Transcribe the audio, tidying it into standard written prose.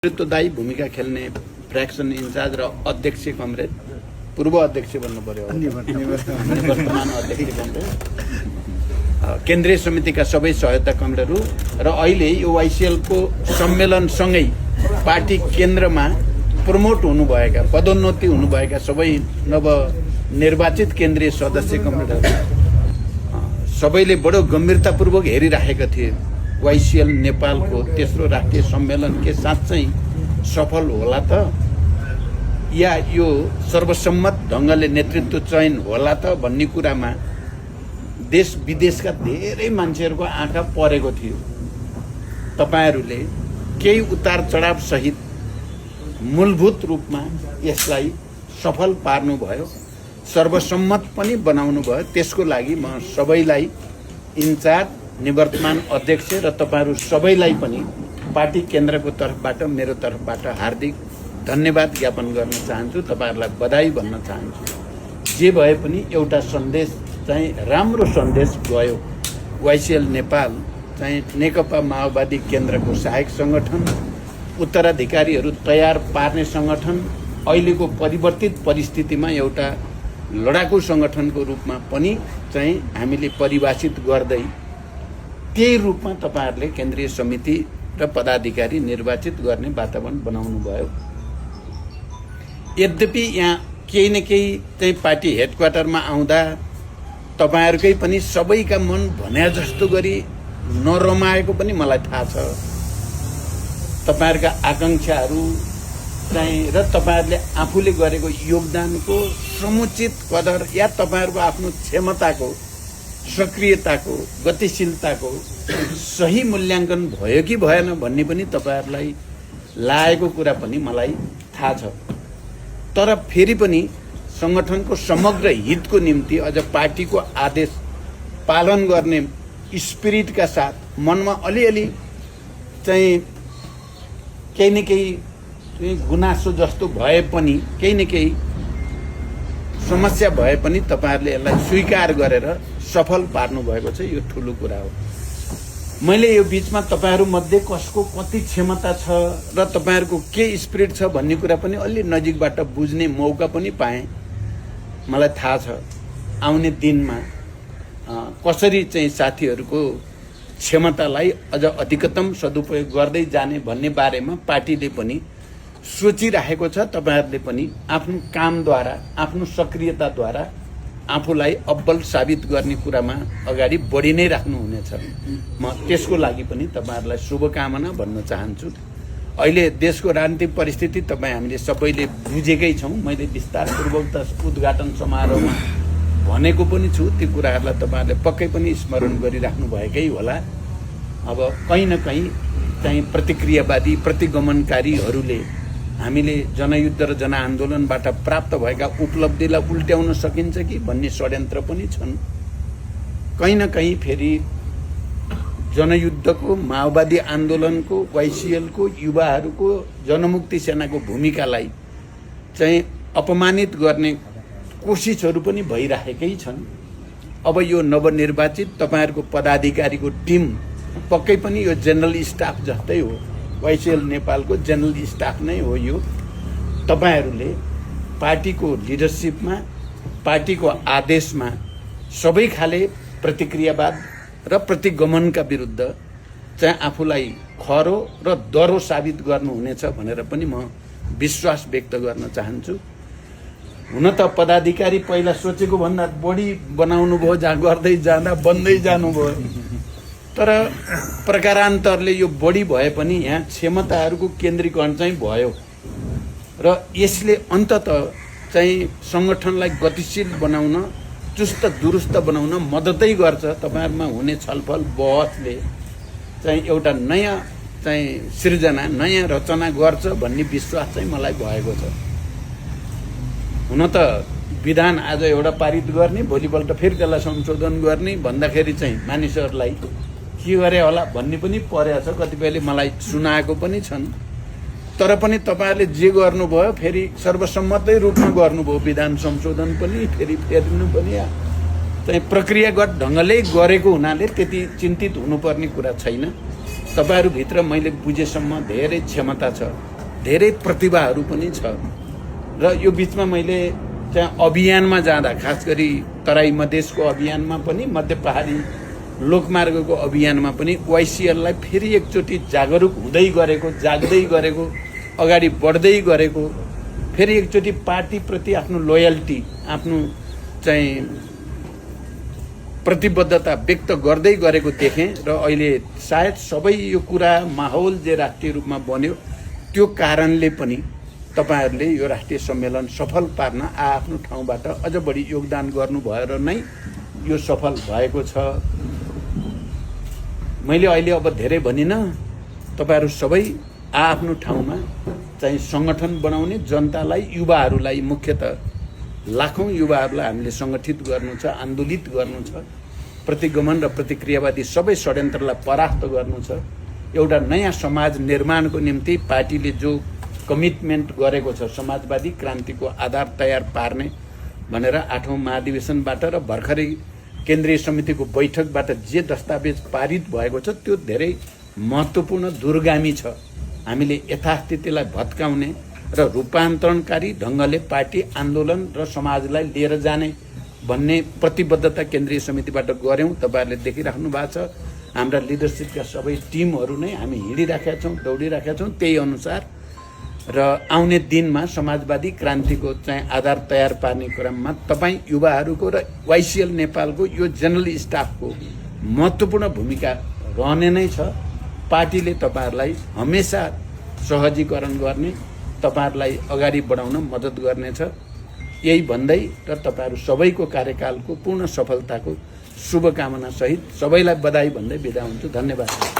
नेतृत्वदायी भूमिका खेल्ने fraction in charge र अध्यक्ष कमरेड पूर्व अध्यक्ष भन्नु पर्यो वर्तमान अध्यक्ष कमरेड केन्द्रीय समितिका सबै सहयोगता कमरेडहरू र अहिले यो वाइसिएल को सम्मेलनसँगै पार्टी केन्द्रमा प्रमोट हुनुभएका पदोन्नति हुनुभएका सबै नवनिर्वाचित केन्द्रीय सदस्य कमरेडहरू सबैले बडो गम्भीरतापूर्वक हेरिराखेका थिए। वाइसिएल नेपालको तेस्रो राष्ट्रिय सम्मेलन के साँच्चै सफल होला त या यो सर्वसम्मत ढङ्गले नेतृत्व चयन होला त भन्ने कुरामा देश विदेशका धेरै मान्छेहरूको आँखा परेको थियो। तपाईहरूले केही उतार चढाव सहित मूलभूत रूपमा यसलाई सफल पार्नुभयो, सर्वसम्मत पनि बनाउनु भयो। त्यसको लागि म सबैलाई इन्चार्ज निवर्तमान अध्यक्ष र तपाईहरू सबैलाई पनि पार्टी केन्द्रको तर्फबाट मेरो तर्फबाट हार्दिक धन्यवाद ज्ञापन गर्न चाहन्छु। तपाईहरूलाई बधाई भन्न चाहन्छु। जे भए पनि एउटा सन्देश चाहिँ राम्रो सन्देश गयो। वाइसिएल नेपाल चाहिँ नेकपा माओवादी केन्द्रको सहायक सङ्गठन, उत्तराधिकारीहरू तयार पार्ने सङ्गठन, अहिलेको परिवर्तित परिस्थितिमा एउटा लडाकु सङ्गठनको रूपमा पनि चाहिँ हामीले परिभाषित गर्दै त्यही रूपमा तपाईहरूले केन्द्रीय समिति र पदाधिकारी निर्वाचित गर्ने वातावरण बनाउनु भयो। यद्यपि यहाँ केही न केही चाहिँ पार्टी हेडक्वार्टरमा आउँदा तपाईहरूकै पनि सबैका मन भने जस्तो गरी नरमाएको पनि मलाई थाहा छ। तपाईहरूका आकांक्षाहरू चाहिँ र तपाईहरूले आफूले गरेको योगदानको समुचित कदर या तपाईहरूको आफ्नो क्षमताको, सक्रियताको, गतिशीलताको सही मूल्याङ्कन भयो कि भएन भन्ने पनि तपाईहरूलाई लागेको कुरा पनि मलाई थाहा छ। तर फेरि पनि सङ्गठनको समग्र हितको निम्ति अझ पार्टीको आदेश पालन गर्ने स्पिरिटका साथ मनमा अलिअलि चाहिँ केही न केही गुनासो जस्तो भए पनि, केही न केही समस्या भए पनि तपाईहरूले यसलाई स्वीकार गरेर सफल पार्नु भएको छ। यो ठुलो कुरा हो। मैले यो बीचमा तपाईहरू मध्ये कसको कति क्षमता छ र तपाईहरूको के स्पिरिट छ भन्ने कुरा पनि अलि नजिकबाट बुझ्ने मौका पनि पाएँ। मलाई थाहा छ आउने दिनमा कसरी चाहिँ साथीहरूको क्षमतालाई अझ अधिकतम सदुपयोग गर्दै जाने भन्ने बारेमा पार्टीले पनि सोचिराखेको छ। तपाईहरूले पनि आफ्नो कामद्वारा, आफ्नो सक्रियताद्वारा आफूलाई अब्बल साबित गर्ने कुरामा अगाडि बढी नै राख्नुहुनेछ। म त्यसको लागि पनि तपाईहरूलाई शुभकामना भन्न चाहन्छु। अहिले देशको राजनीतिक परिस्थिति तपाईँ हामीले सबैले बुझेकै छौँ। मैले विस्तारपूर्वक त उद्घाटन समारोहमा भनेको पनि छु। ती कुराहरूलाई तपाईँहरूले पक्कै पनि स्मरण गरिराख्नु भएकै होला। अब कहीँ न कहीँ चाहिँ प्रतिक्रियावादी, प्रतिगमनकारीहरूले हामीले जनयुद्ध र जनआन्दोलनबाट प्राप्त भएका उपलब्धिलाई उल्ट्याउन सकिन्छ कि भन्ने षड्यन्त्र पनि छन्। कहीँ न कहीँ फेरि जनयुद्धको, माओवादी आन्दोलनको, वाइसिएलको, युवाहरूको, जनमुक्ति सेनाको भूमिकालाई चाहिँ अपमानित गर्ने कोसिसहरू पनि भइराखेकै छन्। अब यो नवनिर्वाचित तपाईहरूको पदाधिकारीको टिम पक्कै पनि यो जेनरल स्टाफ जस्तै हो। वाइसिएल नेपालको जेनरल स्टाफ नै हो यो। तपाईहरूले पार्टीको लिडरसिपमा, पार्टीको आदेशमा सबै खाले प्रतिक्रियावाद र प्रतिगमनका विरुद्ध चाहिँ आफूलाई खरो र दरो साबित गर्नुहुनेछ भनेर पनि म विश्वास व्यक्त गर्न चाहन्छु। हुन त पदाधिकारी पहिला सोचेको भन्दा बढी बनाउनु भयो, जहाँ गर्दै जाँदा बन्दै जानुभयो। तर प्रकारान्तरले यो बढी भए पनि यहाँ क्षमताहरूको केन्द्रीकरण चाहिँ भयो र यसले अन्ततः चाहिँ सङ्गठनलाई गतिशील बनाउन, चुस्त दुरुस्त बनाउन मद्दतै गर्छ। तपाईहरुमा हुने छलफल बहसले चाहिँ एउटा नयाँ चाहिँ सृजना, नयाँ रचना गर्छ भन्ने विश्वास चाहिँ मलाई भएको छ। हुन त विधान आज एउटा पारित गर्ने, भोलिपल्ट फेरि त्यसलाई संशोधन गर्ने भन्दाखेरि चाहिँ मानिसहरूलाई के गरे होला भन्ने पनि परेको छ। कतिपयले मलाई सुनाएको पनि छन्। तर पनि तपाईहरूले जे गर्नुभयो फेरि सर्वसम्मतै रूपमा गर्नुभयो। विधान संशोधन पनि फेरि फेर्नु पनि चाहिँ प्रक्रियागत ढङ्गले गरेको हुनाले त्यति चिन्तित हुनुपर्ने कुरा छैन। तपाईहरुभित्र मैले बुझेसम्म धेरै क्षमता छ, धेरै प्रतिभाहरू पनि छ र यो बीचमा मैले त्यहाँ अभियानमा जाँदा, खास गरी तराई मधेसको अभियानमा पनि, मध्य पहाडी लोकमार्गको अभियानमा पनि वाइसिएललाई फेरि एकचोटि जागरुक हुँदै गरेको, जाग्दै गरेको, अगाडि बढ्दै गरेको, फेरि एकचोटि पार्टीप्रति आफ्नो लोयल्टी, आफ्नो चाहिँ प्रतिबद्धता व्यक्त गर्दै गरेको देखेँ र अहिले सायद सबै यो कुरा माहौल जे राष्ट्रिय रूपमा बन्यो त्यो कारणले पनि तपाईहरुले यो राष्ट्रिय सम्मेलन सफल पार्न आफ्नो ठाउँबाट अझ बढी योगदान गर्नु भएर नै यो सफल भएको छ। मैले अहिले अब धेरै भनिन, तपाईहरु सबै आफ्नो ठाउँमा चाहिँ संगठन बनाउने, जनतालाई, युवाहरूलाई, मुख्यतः लाखौं युवाहरूलाई हामीले संगठित गर्नु छ, आन्दोलित गर्नु छ, प्रतिगमन र प्रतिक्रियावादी सबै षड्यन्त्रलाई परास्त गर्नु छ। एउटा नयाँ समाज निर्माणको निम्ति पार्टीले जो कमिटमेन्ट गरेको छ, समाजवादी क्रान्तिको आधार तयार पार्ने भनेर 8औं महाधिवेशनबाट र भर्खरै केन्द्रीय समितिको बैठकबाट जे दस्तावेज पारित भएको छ त्यो धेरै महत्त्वपूर्ण, दूरगामी छ। हामीले यथास्थितिलाई भत्काउने र रूपान्तरणकारी ढङ्गले पार्टी आन्दोलन र समाजलाई लिएर जाने भन्ने प्रतिबद्धता केन्द्रीय समितिबाट गर्यौं। तपाईहरुले देखिराख्नु भएको छ, हाम्रा लिडरशिपका सबै टिमहरू नै हामी हिँडिराखेका छौं, दौडिराखेका छौं त्यही अनुसार। र आउने दिनमा समाजवादी क्रान्तिको चाहिँ आधार तयार पार्ने क्रममा तपाई युवाहरूको र वाइसिएल नेपालको यो जनरल स्टाफको महत्त्वपूर्ण भूमिका रहने नै छ। पार्टीले तपाईहरुलाई हमेशा सहजीकरण गर्ने, तपाईहरुलाई अगाडि बढाउन मद्दत गर्नेछ। यही भन्दै र तपाईहरु सबैको कार्यकालको पूर्ण सफलताको शुभकामना सहित सबैलाई बधाई भन्दै बिदा हुन्छु। धन्यवाद।